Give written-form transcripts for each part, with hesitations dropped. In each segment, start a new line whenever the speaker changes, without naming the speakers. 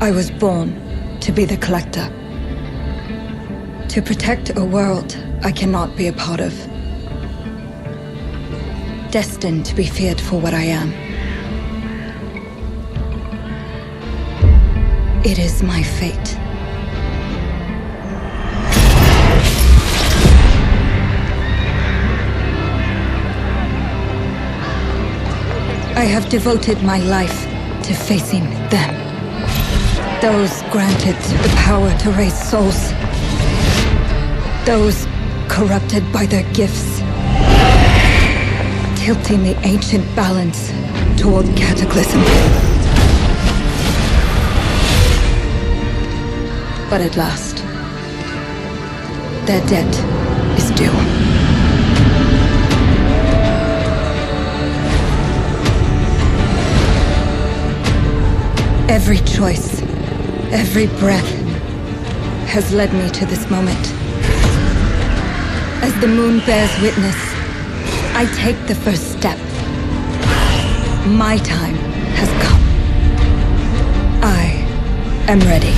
I was born to be the collector. To protect a world I cannot be a part of. Destined to be feared for what I am. It is my fate. I have devoted my life to facing them. Those granted the power to raise souls. Those corrupted by their gifts. Tilting the ancient balance toward cataclysm. But at last, their debt is due. Every choice, every breath has led me to this moment. As the moon bears witness, I take the first step. My time has come. I am ready.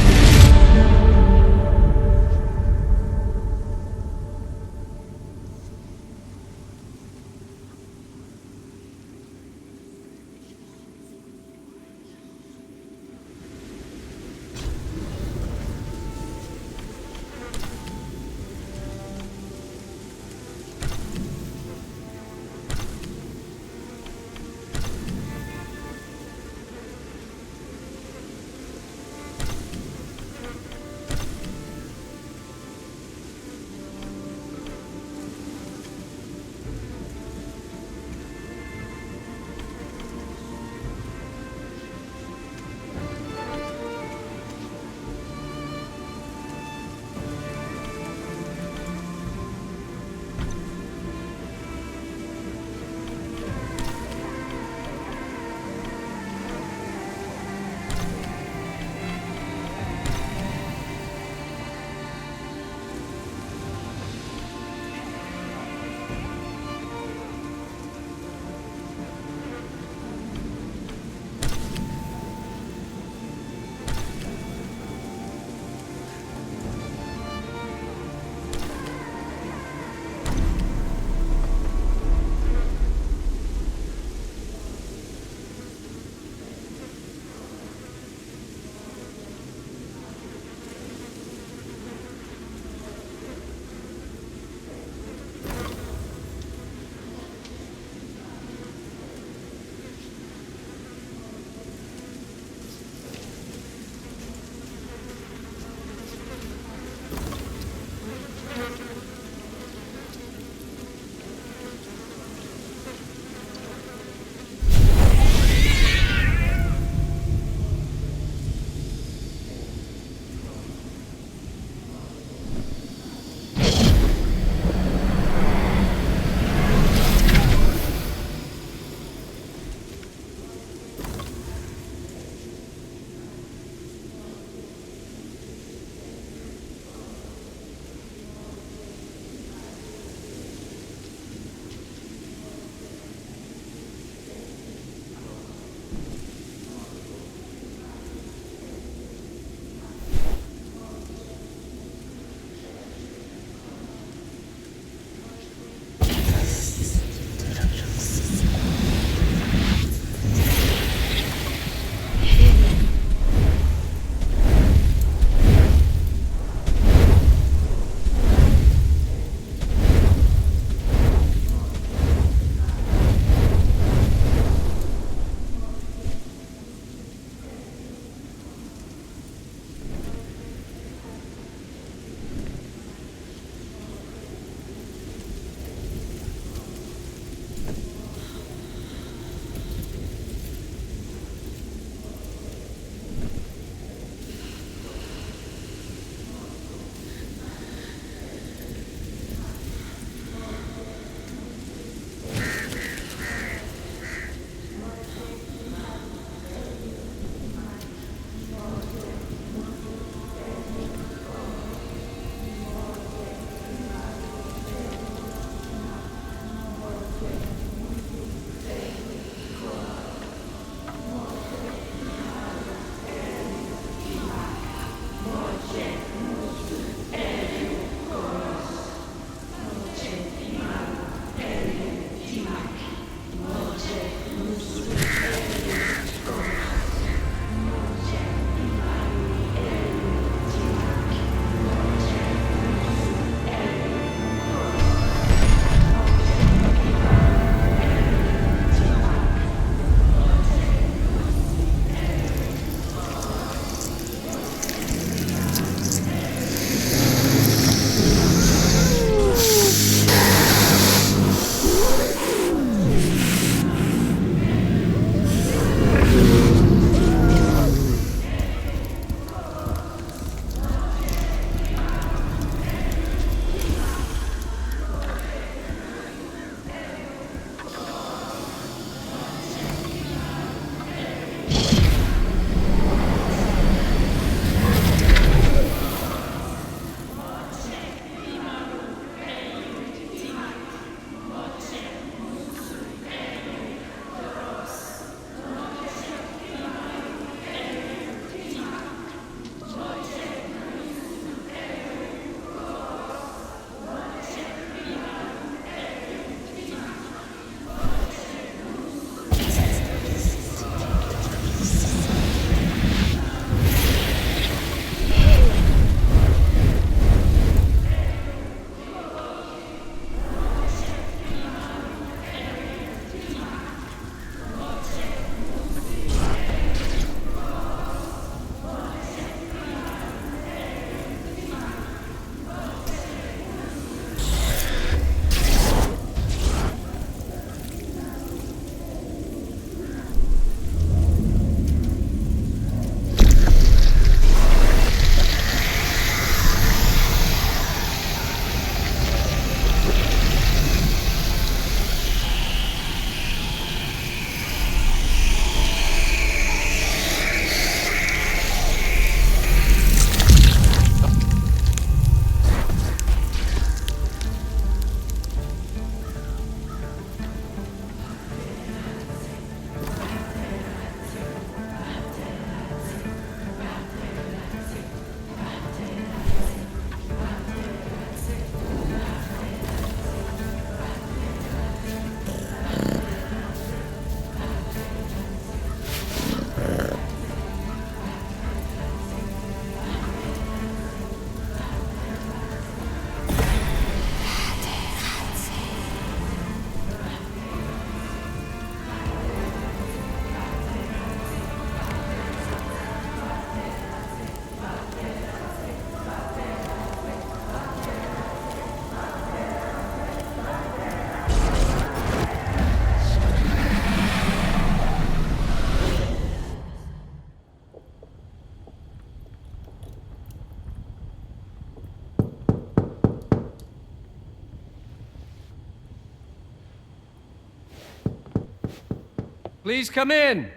Please come in.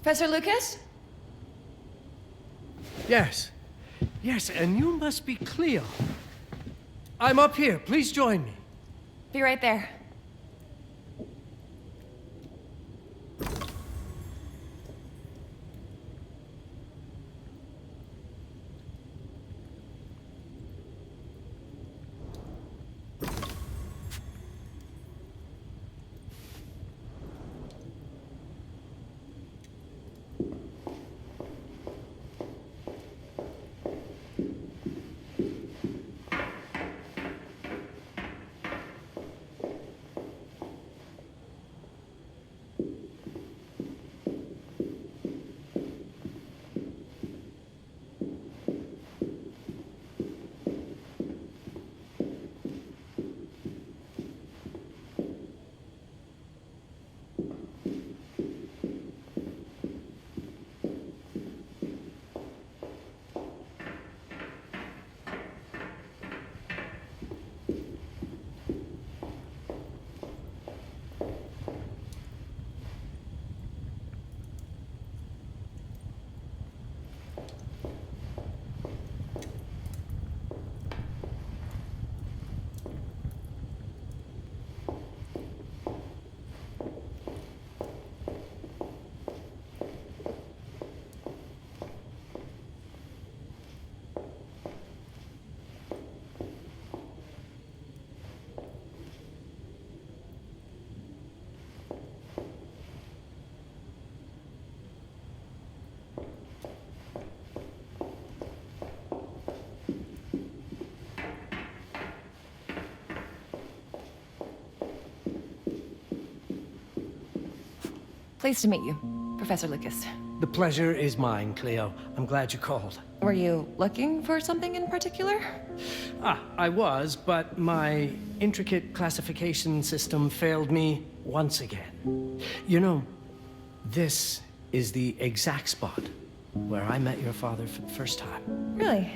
Professor Lucas?
Yes. Yes, and you must be Cleo. I'm up here. Please join me.
Be right there. Pleased to meet you, Professor Lucas.
The pleasure is mine, Cleo. I'm glad you called.
Were you looking for something in particular?
I was, but my intricate classification system failed me once again. You know, this is the exact spot where I met your father for the first time.
Really?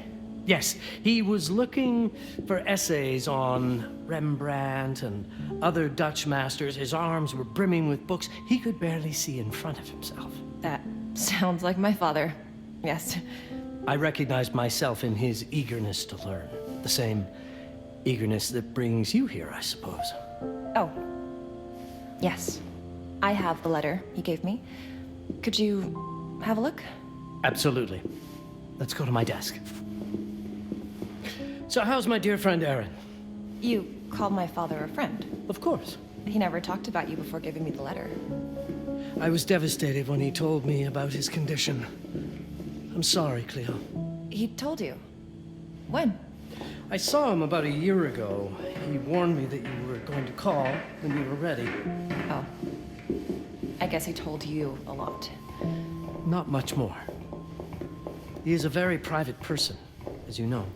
Yes, he was looking for essays on Rembrandt and other Dutch masters. His arms were brimming with books. He could barely see in front of himself.
That sounds like my father. Yes.
I recognized myself in his eagerness to learn. The same eagerness that brings you here, I suppose.
Oh. Yes. I have the letter he gave me. Could you have a look?
Absolutely. Let's go to my desk. So how's my dear friend Aaron?
You called my father a friend.
Of course.
He never talked about you before giving me the letter.
I was devastated when he told me about his condition. I'm sorry, Cleo.
He told you? When?
I saw him about a year ago. He warned me that you were going to call when you were ready.
Oh. I guess he told you a lot.
Not much more. He is a very private person, as you know.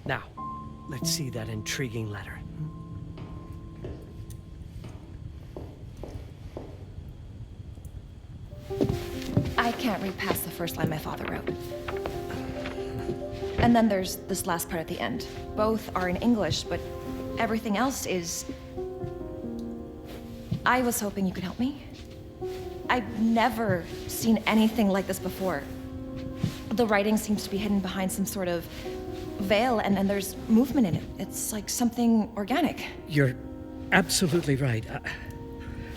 Now, let's see that intriguing letter.
I can't read past the first line my father wrote. And then there's this last part at the end. Both are in English, but everything else is... I was hoping you could help me. I've never seen anything like this before. The writing seems to be hidden behind some sort of veil, and there's movement in it. It's like something organic.
You're absolutely right.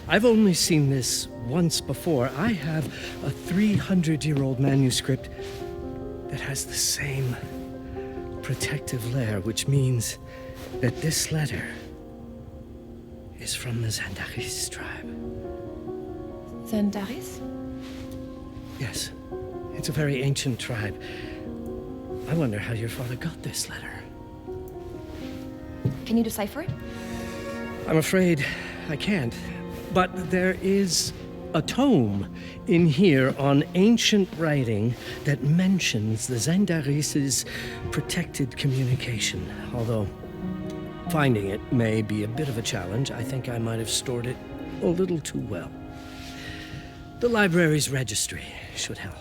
I've only seen this once before. I have a 300-year-old manuscript that has the same protective layer, which means that this letter is from the Zandaris tribe.
Zandaris?
Yes. It's a very ancient tribe. I wonder how your father got this letter.
Can you decipher it?
I'm afraid I can't. But there is a tome in here on ancient writing that mentions the Zandaris' protected communication. Although finding it may be a bit of a challenge. I think I might have stored it a little too well. The library's registry should help.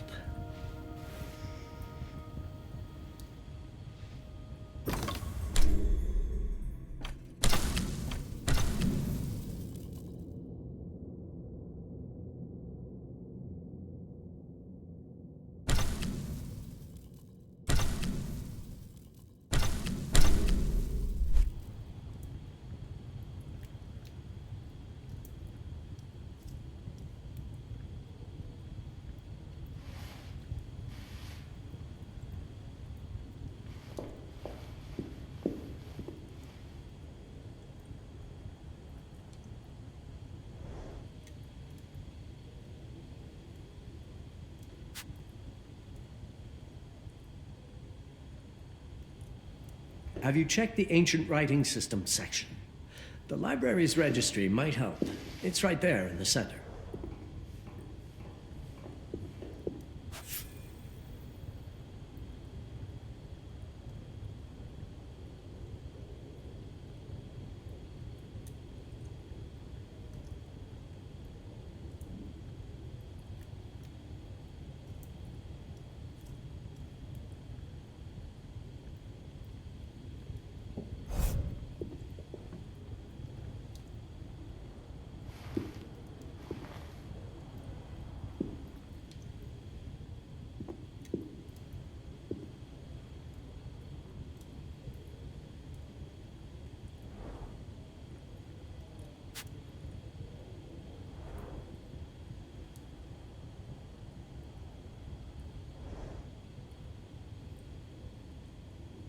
Have you checked the ancient writing system section? The library's registry might help. It's right there in the center.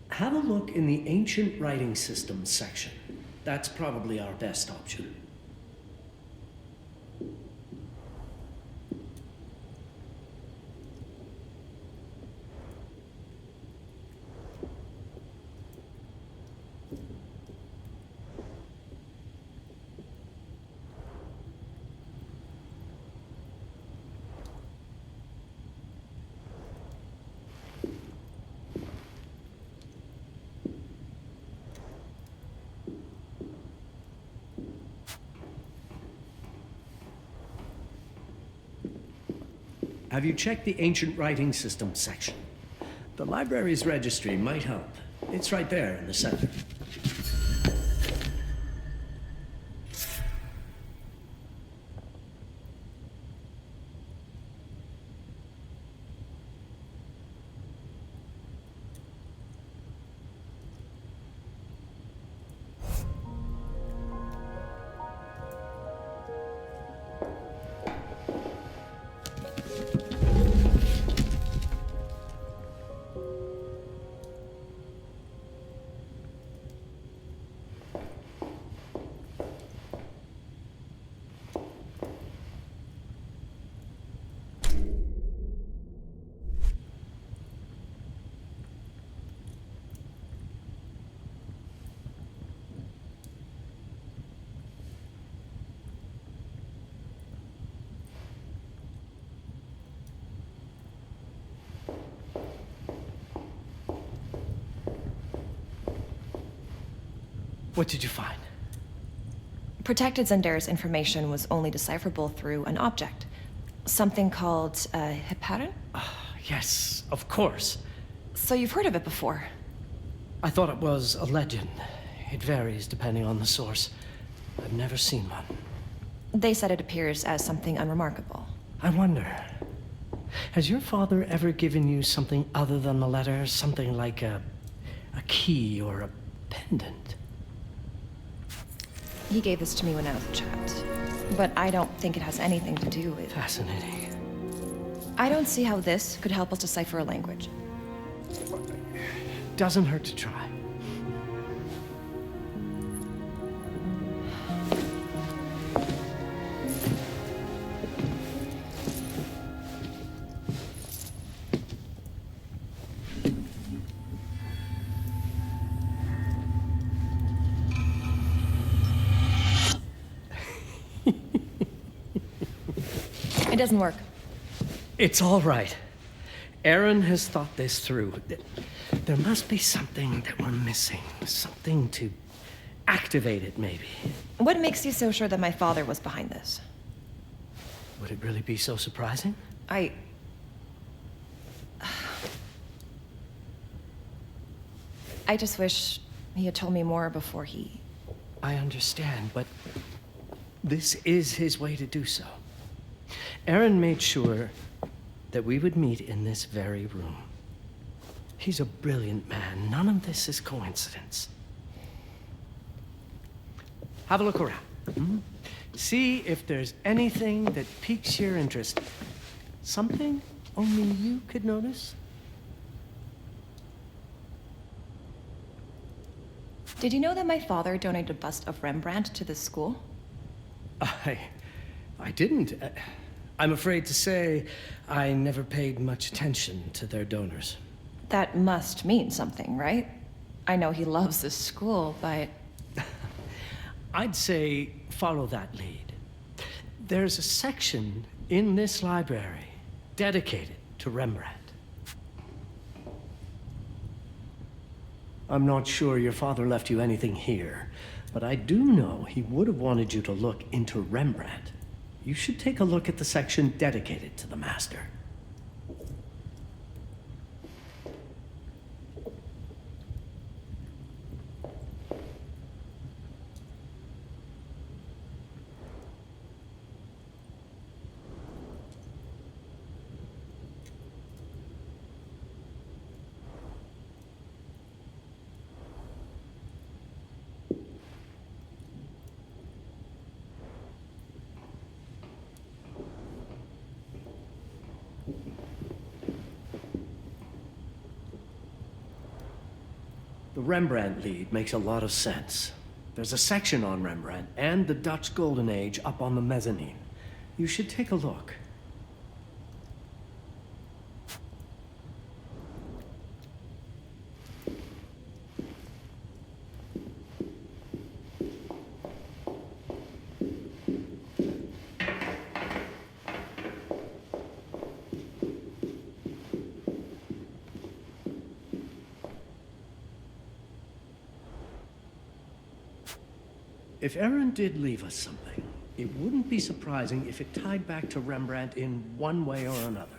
Have a look in the ancient writing systems section. That's probably our best option. Have you checked the ancient writing system section? The library's registry might help. It's right there in the center. What did you find?
Protected Zendara's information was only decipherable through an object. Something called a heparin?
Yes, of course.
So you've heard of it before?
I thought it was a legend. It varies depending on the source. I've never seen one.
They said it appears as something unremarkable.
I wonder, has your father ever given you something other than the letter? Something like a key or a pendant?
He gave this to me when I was a child. But I don't think it has anything to do with...
Fascinating.
I don't see how this could help us decipher a language.
Doesn't hurt to try.
It doesn't work.
It's all right. Aaron has thought this through. There must be something that we're missing. Something to activate it, maybe.
What makes you so sure that my father was behind this?
Would it really be so surprising?
I just wish he had told me more before he...
I understand, but this is his way to do so. Aaron made sure that we would meet in this very room. He's a brilliant man. None of this is coincidence. Have a look around. See if there's anything that piques your interest. Something only you could notice.
Did you know that my father donated a bust of Rembrandt to this school?
I didn't. I'm afraid to say I never paid much attention to their donors.
That must mean something, right? I know he loves this school, but...
I'd say follow that lead. There's a section in this library dedicated to Rembrandt. I'm not sure your father left you anything here, but I do know he would have wanted you to look into Rembrandt. You should take a look at the section dedicated to the master. The Rembrandt lead makes a lot of sense. There's a section on Rembrandt and the Dutch Golden Age up on the mezzanine. You should take a look. If Aaron did leave us something, it wouldn't be surprising if it tied back to Rembrandt in one way or another.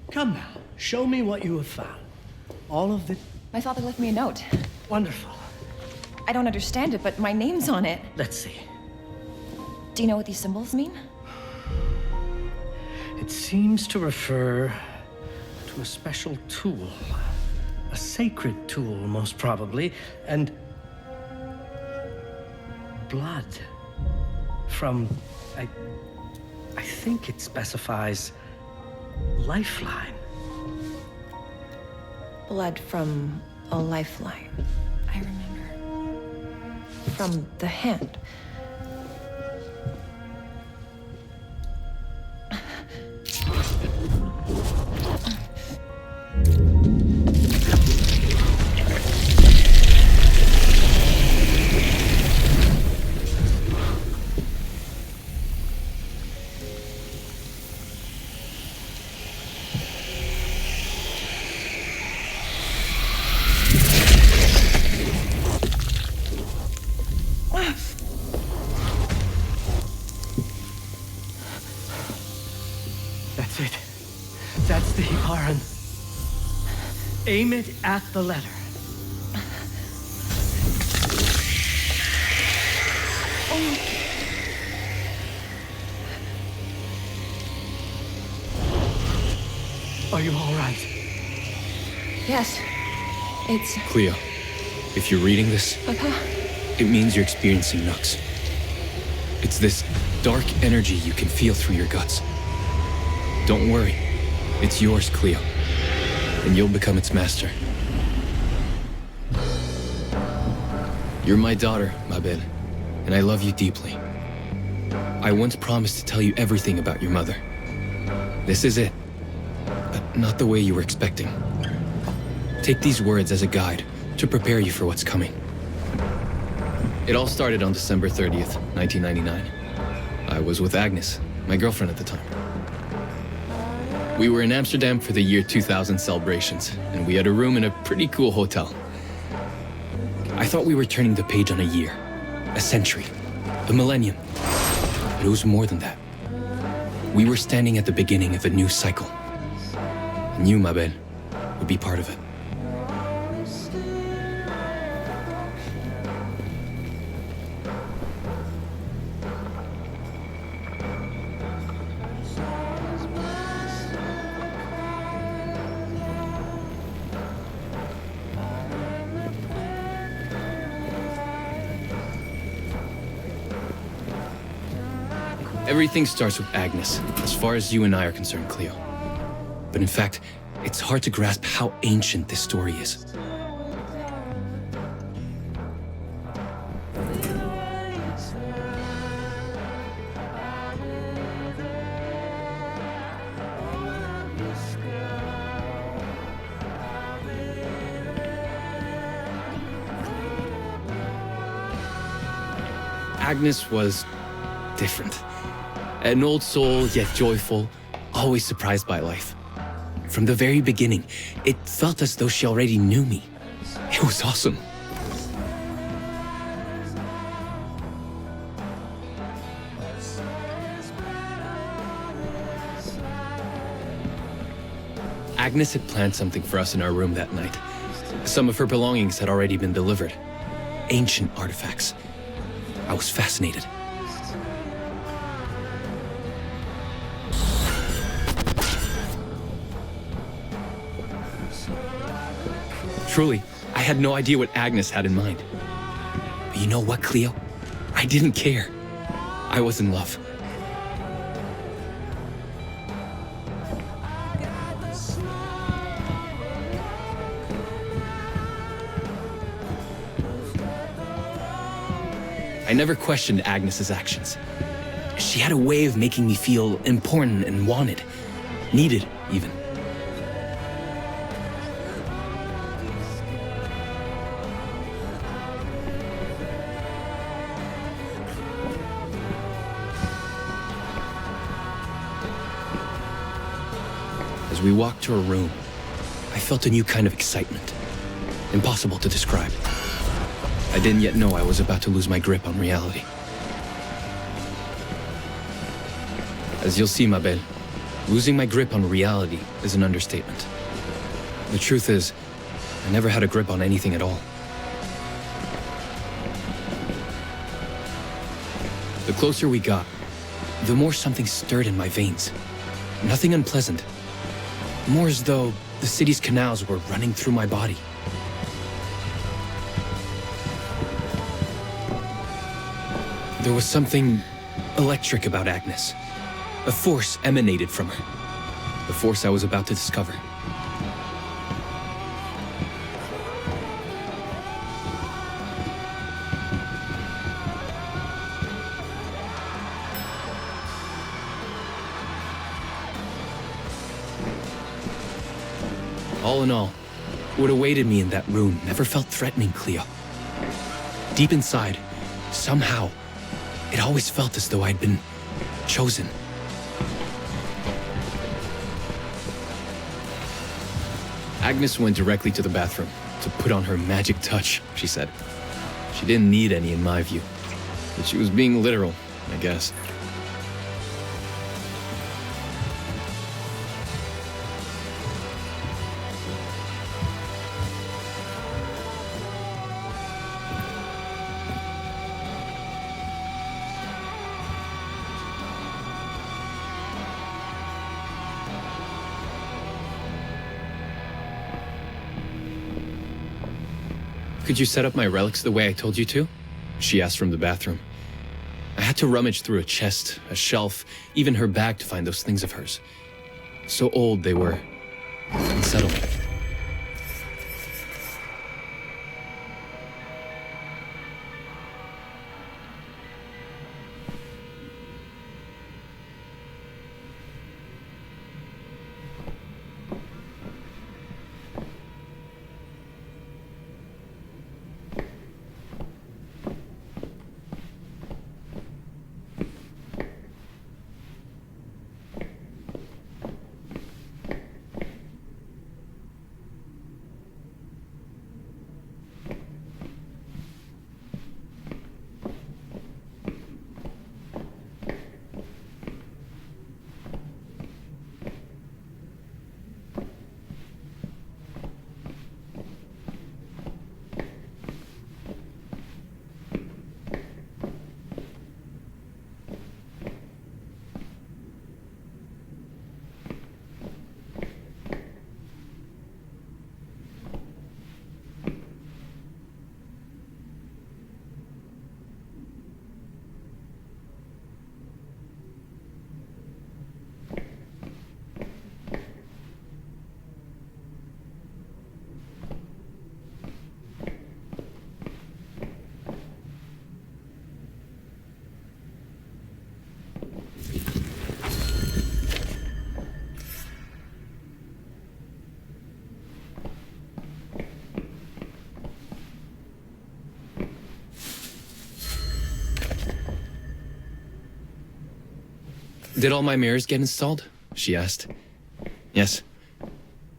Come now, show me what you have found. All of the...
My father left me a note.
Wonderful.
I don't understand it, but my name's on it.
Let's see.
Do you know what these symbols mean?
It seems to refer to a special tool. A sacred tool, most probably, and... blood. From... I think it specifies... lifeline.
Blood from a lifeline. I remember. From the hand.
That's it. That's the Aaron. Aim it at the letter. Are you all right?
Yes. It's...
Cleo, if you're reading this,
Papa?
it means you're experiencing Nux. It's this dark energy you can feel through your guts. Don't worry. It's yours, Cleo. And you'll become its master. You're my daughter, ma belle, and I love you deeply. I once promised to tell you everything about your mother. This is it. But not the way you were expecting. Take these words as a guide to prepare you for what's coming. It all started on December 30th, 1999. I was with Agnes, my girlfriend at the time. We were in Amsterdam for the year 2000 celebrations, and we had a room in a pretty cool hotel. I thought we were turning the page on a year, a century, a millennium. But it was more than that. We were standing at the beginning of a new cycle. And you, ma belle, would be part of it. Everything starts with Agnes, as far as you and I are concerned, Cleo. But in fact, it's hard to grasp how ancient this story is. Agnes was different. An old soul, yet joyful, always surprised by life. From the very beginning, it felt as though she already knew me. It was awesome. Agnes had planned something for us in our room that night. Some of her belongings had already been delivered. Ancient artifacts. I was fascinated. Truly, I had no idea what Agnes had in mind. But you know what, Cleo? I didn't care. I was in love. I never questioned Agnes's actions. She had a way of making me feel important and wanted. Needed, even. As we walked to her room, I felt a new kind of excitement. Impossible to describe. I didn't yet know I was about to lose my grip on reality. As you'll see, ma belle, losing my grip on reality is an understatement. The truth is, I never had a grip on anything at all. The closer we got, the more something stirred in my veins. Nothing unpleasant. More as though the city's canals were running through my body. There was something electric about Agnes. A force emanated from her. The force I was about to discover. All in all, what awaited me in that room never felt threatening, Cleo. Deep inside, somehow, it always felt as though I'd been chosen. Agnes went directly to the bathroom to put on her magic touch, she said. She didn't need any in my view, but she was being literal, I guess. Could you set up my relics the way I told you to? She asked from the bathroom. I had to rummage through a chest, a shelf, even her bag to find those things of hers. So old they were, unsettling. Did all my mirrors get installed? She asked. Yes.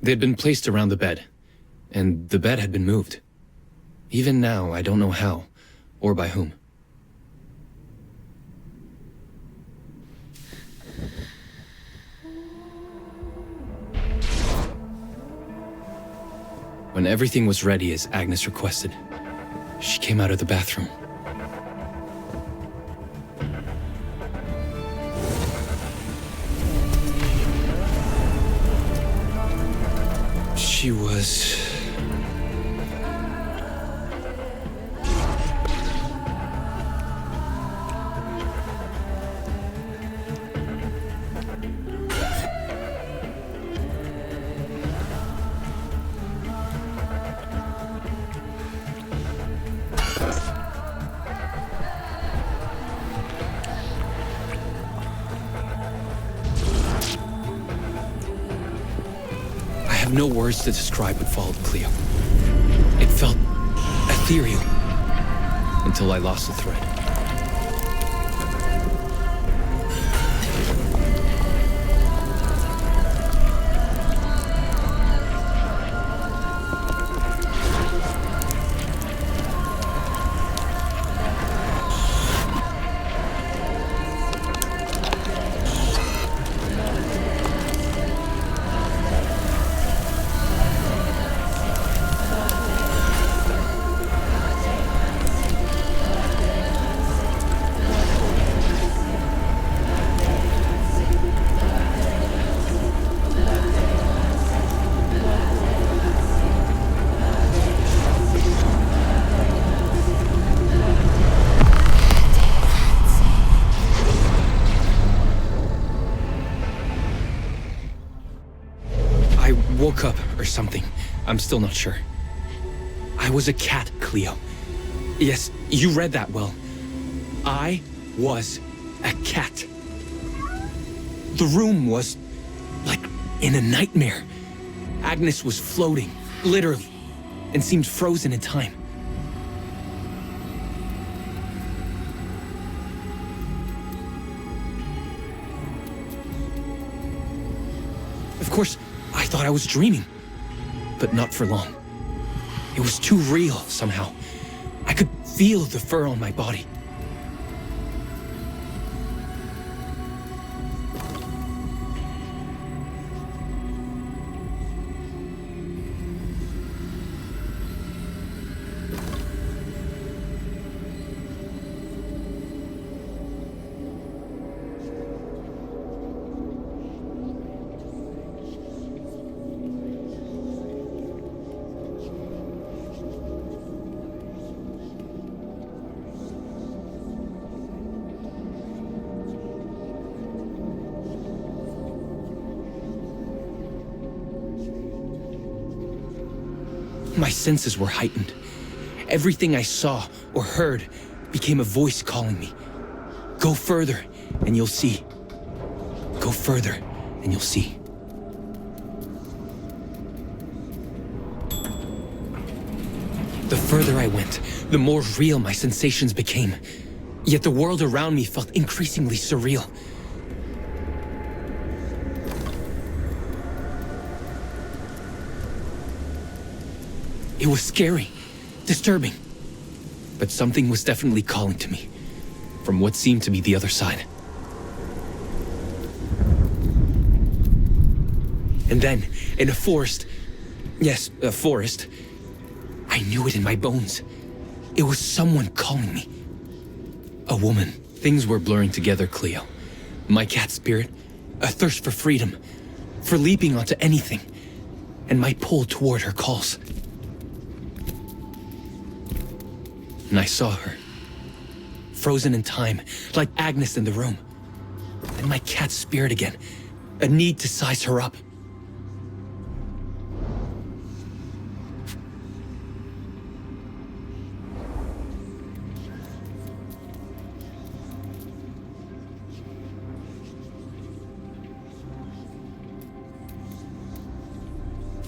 They'd been placed around the bed, and the bed had been moved. Even now, I don't know how, or by whom. When everything was ready as Agnes requested, she came out of the bathroom. She was... no words to describe what followed, Cleo. It felt ethereal until I lost the thread. Woke up or something. I'm still not sure. I was a cat, Cleo. Yes, you read that well. I was a cat. The room was like in a nightmare. Agnes was floating, literally, and seemed frozen in time. Of course, I thought I was dreaming, but not for long. It was too real somehow. I could feel the fur on my body. My senses were heightened. Everything I saw or heard became a voice calling me. Go further, and you'll see. Go further, and you'll see. The further I went, the more real my sensations became. Yet the world around me felt increasingly surreal. It was scary, disturbing, but something was definitely calling to me, from what seemed to be the other side. And then, in a forest, yes, a forest, I knew it in my bones. It was someone calling me. A woman. Things were blurring together, Cleo. My cat spirit, a thirst for freedom, for leaping onto anything, and my pull toward her calls. And I saw her, frozen in time, like Agnes in the room. And my cat's spirit again, a need to size her up.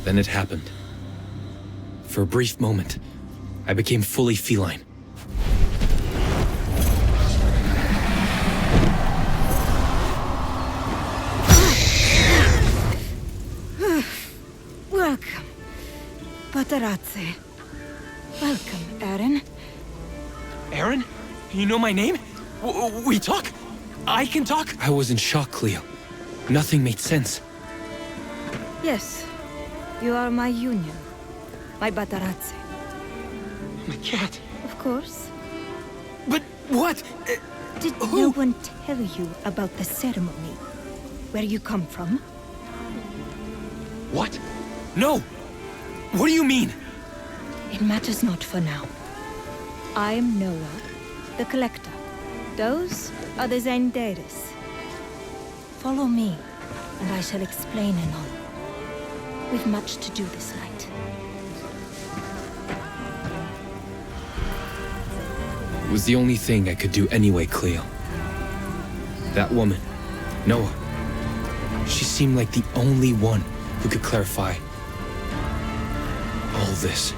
Then it happened. For a brief moment, I became fully feline.
Paparazzi. Welcome, Aaron.
Aaron? You know my name? We talk? I can talk?
I was in shock, Cleo. Nothing made sense.
Yes, you are my union. My Paparazzi.
My cat.
Of course.
But what?
Did
Who?
no one tell you about the ceremony? Where you come from?
What? No! What do you mean?
It matters not for now. I am Noah, the Collector. Those are the Zendaris. Follow me, and I shall explain in all. We've much to do this night.
It was the only thing I could do anyway, Cleo. That woman, Noah, she seemed like the only one who could clarify all this.